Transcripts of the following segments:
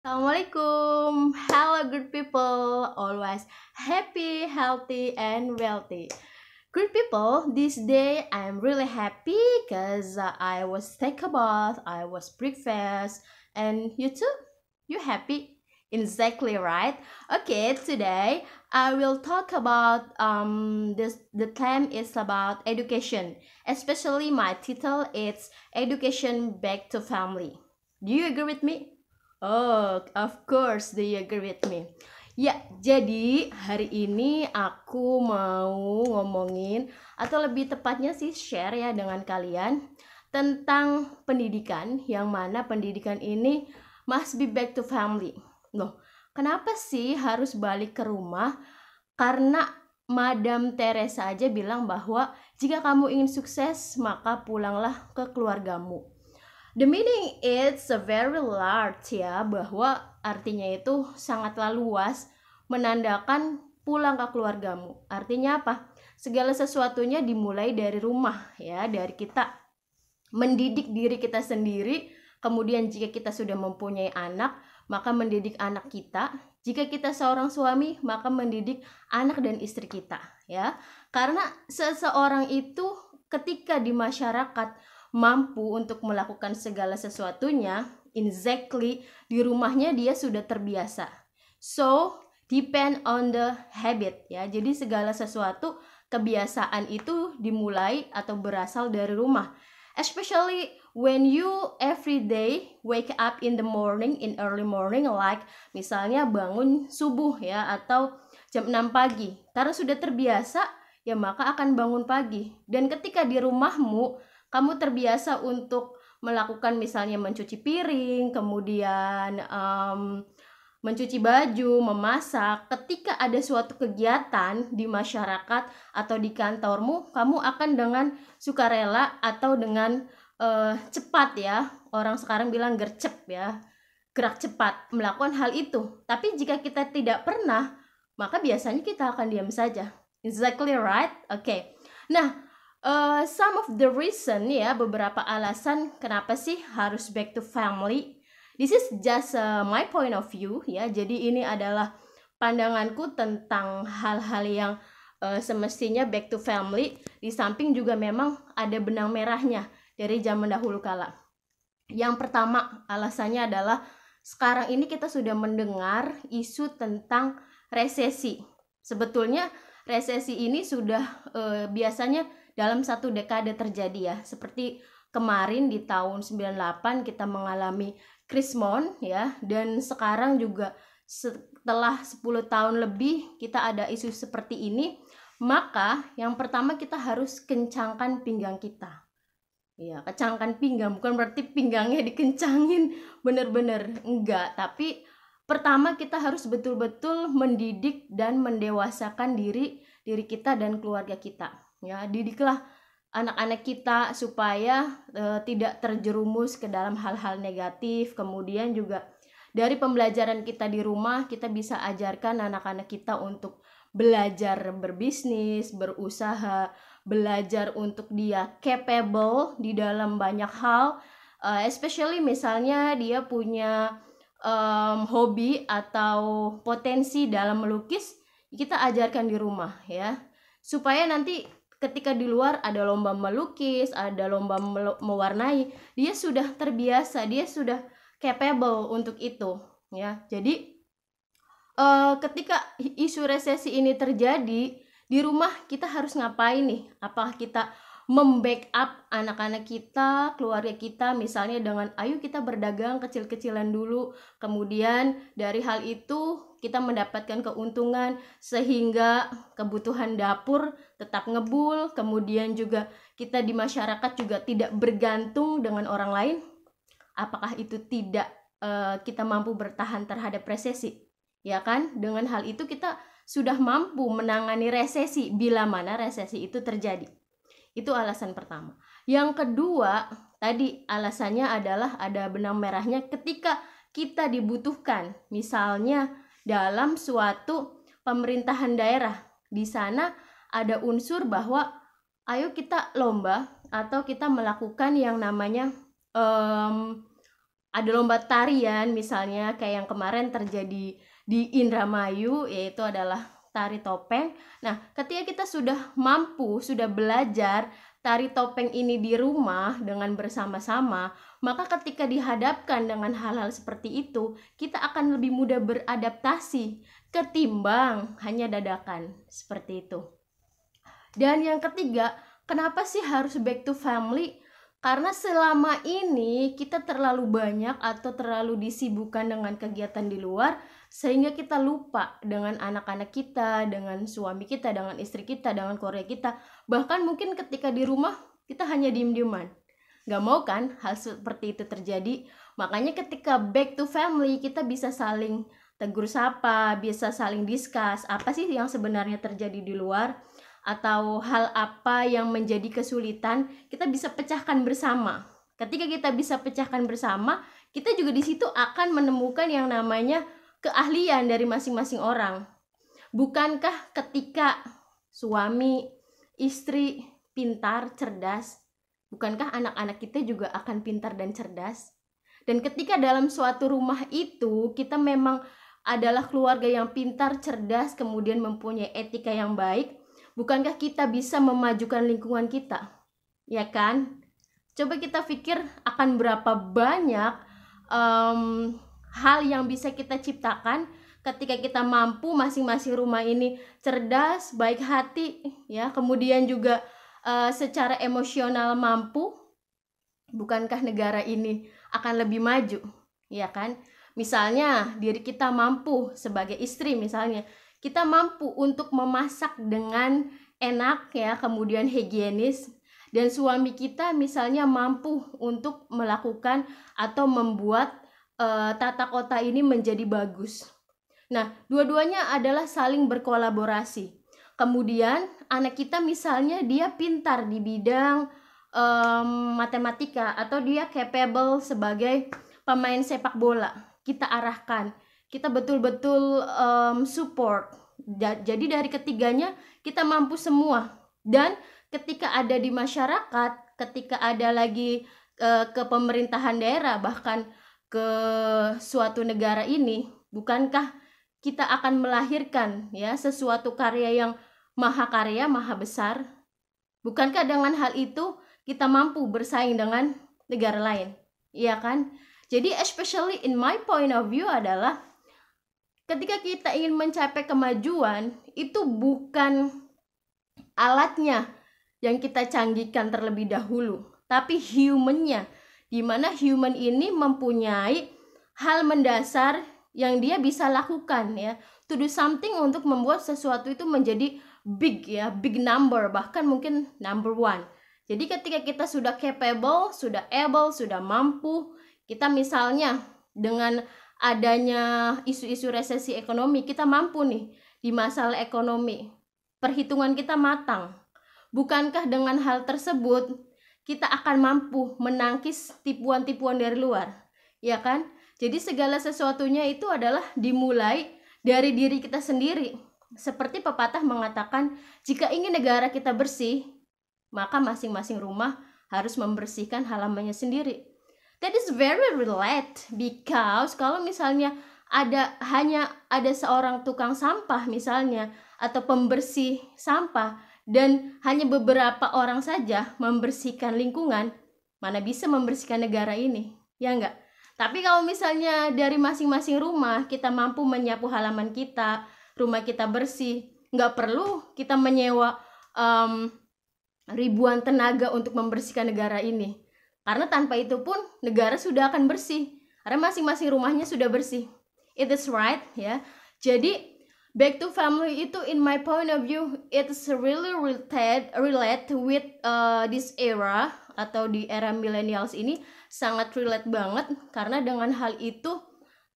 Assalamualaikum. Hello good people. Always happy, healthy and wealthy. Good people, this day I'm really happy because I was take a bath, I was breakfast, and you too? You happy? Exactly right. Okay, today I will talk about this. The theme is about education, especially my title is Education Back to Family. Do you agree with me? Oh, of course, do you agree with me? Ya, jadi hari ini aku mau ngomongin atau lebih tepatnya sih share ya dengan kalian tentang pendidikan yang mana pendidikan ini must be back to family. Loh, kenapa sih harus balik ke rumah? Karena Madam Teresa aja bilang bahwa jika kamu ingin sukses, maka pulanglah ke keluargamu. The meaning is very large ya, bahwa artinya itu sangatlah luas, menandakan pulang ke keluargamu. Artinya apa? Segala sesuatunya dimulai dari rumah ya, dari kita mendidik diri kita sendiri. Kemudian jika kita sudah mempunyai anak, maka mendidik anak kita. Jika kita seorang suami, maka mendidik anak dan istri kita ya. Karena seseorang itu ketika di masyarakat mampu untuk melakukan segala sesuatunya, exactly di rumahnya dia sudah terbiasa. So, depend on the habit ya. Jadi segala sesuatu kebiasaan itu dimulai atau berasal dari rumah. Especially when you every day wake up in the morning, in early morning, like misalnya bangun subuh ya, atau jam 6 pagi. Karena sudah terbiasa, ya maka akan bangun pagi. Dan ketika di rumahmu, kamu terbiasa untuk melakukan misalnya mencuci piring, kemudian mencuci baju, memasak. Ketika ada suatu kegiatan di masyarakat atau di kantormu, kamu akan dengan sukarela atau dengan cepat ya. Orang sekarang bilang gercep ya, gerak cepat melakukan hal itu. Tapi jika kita tidak pernah, maka biasanya kita akan diam saja. Exactly right? Okay. Nah, some of the reason ya, beberapa alasan kenapa sih harus back to family. This is just my point of view ya. Jadi ini adalah pandanganku tentang hal-hal yang semestinya back to family. Di samping juga memang ada benang merahnya dari zaman dahulu kala. Yang pertama alasannya adalah sekarang ini kita sudah mendengar isu tentang resesi. Sebetulnya resesi ini sudah biasanya dalam satu dekade terjadi ya. Seperti kemarin di tahun 98 kita mengalami krismon ya, dan sekarang juga setelah 10 tahun lebih kita ada isu seperti ini. Maka yang pertama kita harus kencangkan pinggang kita. Ya, kencangkan pinggang bukan berarti pinggangnya dikencangin bener-bener, enggak, tapi pertama kita harus betul-betul mendidik dan mendewasakan diri kita dan keluarga kita. Ya, didiklah anak-anak kita supaya tidak terjerumus ke dalam hal-hal negatif. Kemudian juga dari pembelajaran kita di rumah, kita bisa ajarkan anak-anak kita untuk belajar berbisnis, berusaha, belajar untuk dia capable di dalam banyak hal, especially misalnya dia punya hobi atau potensi dalam melukis, kita ajarkan di rumah ya, supaya nanti ketika di luar ada lomba melukis, ada lomba mewarnai, dia sudah terbiasa, dia sudah capable untuk itu ya. Jadi ketika isu resesi ini terjadi di rumah, kita harus ngapain nih? Apakah kita membackup anak-anak kita, keluarga kita, misalnya dengan ayo kita berdagang kecil-kecilan dulu, kemudian dari hal itu kita mendapatkan keuntungan sehingga kebutuhan dapur tetap ngebul, kemudian juga kita di masyarakat juga tidak bergantung dengan orang lain. Apakah itu tidak kita mampu bertahan terhadap resesi? Ya kan? Dengan hal itu kita sudah mampu menangani resesi bila mana resesi itu terjadi. Itu alasan pertama. Yang kedua, tadi alasannya adalah ada benang merahnya ketika kita dibutuhkan. Misalnya dalam suatu pemerintahan daerah, di sana ada unsur bahwa ayo kita lomba atau kita melakukan yang namanya ada lomba tarian misalnya kayak yang kemarin terjadi di Indramayu, yaitu adalah tari topeng. Nah, ketika kita sudah mampu, sudah belajar tari topeng ini di rumah dengan bersama-sama, maka ketika dihadapkan dengan hal-hal seperti itu, kita akan lebih mudah beradaptasi ketimbang hanya dadakan seperti itu. Dan yang ketiga, kenapa sih harus back to family? Karena selama ini kita terlalu banyak atau terlalu disibukkan dengan kegiatan di luar, sehingga kita lupa dengan anak-anak kita, dengan suami kita, dengan istri kita, dengan keluarga kita. Bahkan mungkin ketika di rumah kita hanya diem-dieman. Gak mau kan hal seperti itu terjadi. Makanya ketika back to family, kita bisa saling tegur sapa, bisa saling discuss apa sih yang sebenarnya terjadi di luar, atau hal apa yang menjadi kesulitan, kita bisa pecahkan bersama. Ketika kita bisa pecahkan bersama, kita juga di situ akan menemukan yang namanya keahlian dari masing-masing orang. Bukankah ketika suami, istri pintar, cerdas, bukankah anak-anak kita juga akan pintar dan cerdas? Dan ketika dalam suatu rumah itu kita memang adalah keluarga yang pintar, cerdas, kemudian mempunyai etika yang baik, bukankah kita bisa memajukan lingkungan kita? Ya kan? Coba kita pikir akan berapa banyak hal yang bisa kita ciptakan ketika kita mampu masing-masing rumah ini cerdas, baik hati, ya, kemudian juga secara emosional mampu. Bukankah negara ini akan lebih maju? Ya kan? Misalnya diri kita mampu sebagai istri, misalnya kita mampu untuk memasak dengan enak, ya, kemudian higienis, dan suami kita misalnya mampu untuk melakukan atau membuat tata kota ini menjadi bagus. Nah, dua-duanya adalah saling berkolaborasi. Kemudian anak kita misalnya dia pintar di bidang matematika, atau dia capable sebagai pemain sepak bola, kita arahkan, kita betul-betul support. Jadi dari ketiganya kita mampu semua. Dan ketika ada di masyarakat, ketika ada lagi ke pemerintahan daerah, bahkan ke suatu negara ini, bukankah kita akan melahirkan, ya, sesuatu karya yang mahakarya, maha besar? Bukankah dengan hal itu kita mampu bersaing dengan negara lain? Iya kan? Jadi especially in my point of view adalah ketika kita ingin mencapai kemajuan, itu bukan alatnya yang kita canggihkan terlebih dahulu, tapi humannya, di mana human ini mempunyai hal mendasar yang dia bisa lakukan, ya, to do something untuk membuat sesuatu itu menjadi big, ya, big number, bahkan mungkin number one. Jadi ketika kita sudah capable, sudah able, sudah mampu, kita misalnya dengan adanya isu-isu resesi ekonomi, kita mampu nih di masalah ekonomi, perhitungan kita matang. Bukankah dengan hal tersebut kita akan mampu menangkis tipuan-tipuan dari luar, ya kan? Jadi segala sesuatunya itu adalah dimulai dari diri kita sendiri. Seperti pepatah mengatakan, jika ingin negara kita bersih, maka masing-masing rumah harus membersihkan halamannya sendiri. That is very relate, because kalau misalnya hanya ada seorang tukang sampah misalnya, atau pembersih sampah, dan hanya beberapa orang saja membersihkan lingkungan, mana bisa membersihkan negara ini, ya enggak? Tapi kalau misalnya dari masing-masing rumah kita mampu menyapu halaman kita, rumah kita bersih, nggak perlu kita menyewa ribuan tenaga untuk membersihkan negara ini. Karena tanpa itu pun negara sudah akan bersih, karena masing-masing rumahnya sudah bersih. It is right, ya. Jadi back to family itu, in my point of view, it's really relate with this era, atau di era millennials ini sangat relate banget. Karena dengan hal itu,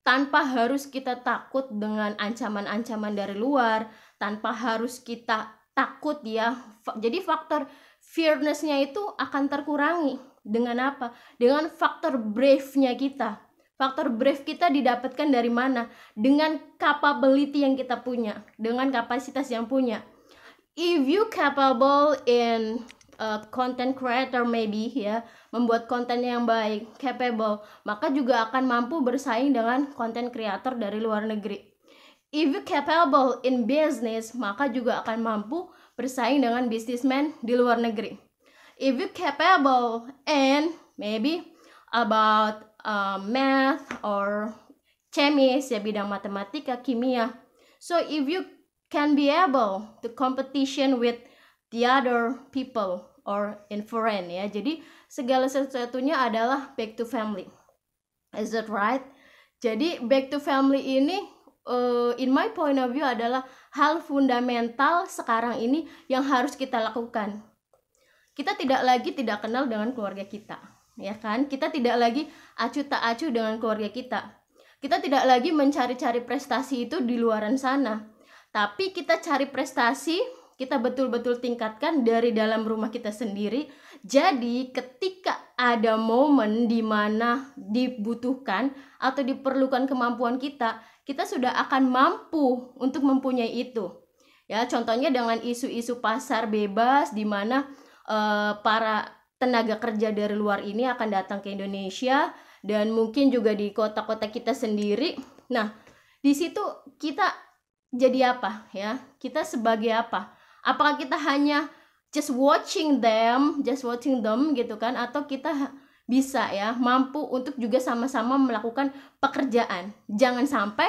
tanpa harus kita takut dengan ancaman-ancaman dari luar, tanpa harus kita takut, ya. Jadi faktor fearness-nya itu akan terkurangi. Dengan apa? Dengan faktor brave-nya kita. Faktor brave kita didapatkan dari mana? Dengan capability yang kita punya, dengan kapasitas yang punya. If you capable in content creator maybe ya, membuat konten yang baik, capable, maka juga akan mampu bersaing dengan content creator dari luar negeri. If you capable in business, maka juga akan mampu bersaing dengan businessman di luar negeri. If you capable and maybe about math or chemist ya, bidang matematika, kimia. So if you can be able to competition with the other people or in foreign ya. Jadi segala sesuatunya adalah back to family. Is that right? Jadi back to family ini in my point of view adalah hal fundamental sekarang ini yang harus kita lakukan. Kita tidak kenal dengan keluarga kita, ya kan? Kita tidak lagi acuh tak acuh dengan keluarga kita. Kita tidak lagi mencari-cari prestasi itu di luaran sana. Tapi kita cari prestasi, kita betul-betul tingkatkan dari dalam rumah kita sendiri. Jadi ketika ada momen di mana dibutuhkan atau diperlukan kemampuan kita sudah akan mampu untuk mempunyai itu. Ya, contohnya dengan isu-isu pasar bebas di mana para tenaga kerja dari luar ini akan datang ke Indonesia dan mungkin juga di kota-kota kita sendiri. Nah, di situ kita jadi apa ya? Kita sebagai apa? Apakah kita hanya just watching them gitu kan, atau kita bisa ya mampu untuk juga sama-sama melakukan pekerjaan. Jangan sampai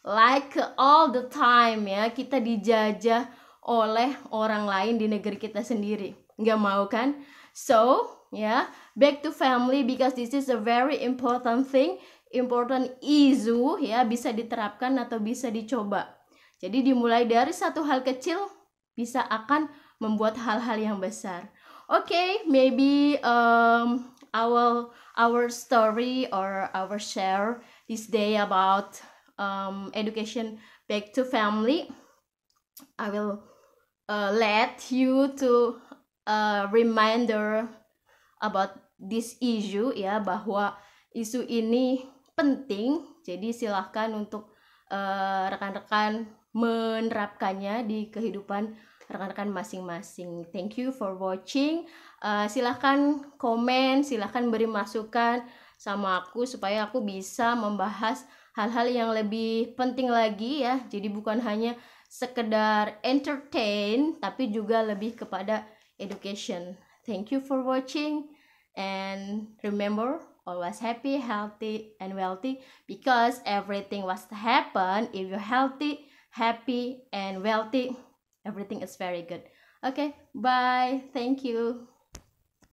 like all the time ya kita dijajah oleh orang lain di negeri kita sendiri. Nggak mau kan? So ya, back to family because this is a very important thing, important issue ya, bisa diterapkan atau bisa dicoba. Jadi dimulai dari satu hal kecil bisa akan membuat hal-hal yang besar. Okay, maybe our story or our share this day about education back to family. I will let you to reminder about this issue ya, bahwa isu ini penting. Jadi silahkan untuk rekan-rekan menerapkannya di kehidupan rekan-rekan masing-masing. Thank you for watching. Silahkan komen, silahkan beri masukan sama aku supaya aku bisa membahas hal-hal yang lebih penting lagi ya. Jadi bukan hanya sekedar entertain, tapi juga lebih kepada education. Thank you for watching and remember, always happy, healthy, and wealthy because everything was to happen if you're healthy, happy, and wealthy. Everything is very good. Okay, bye. Thank you.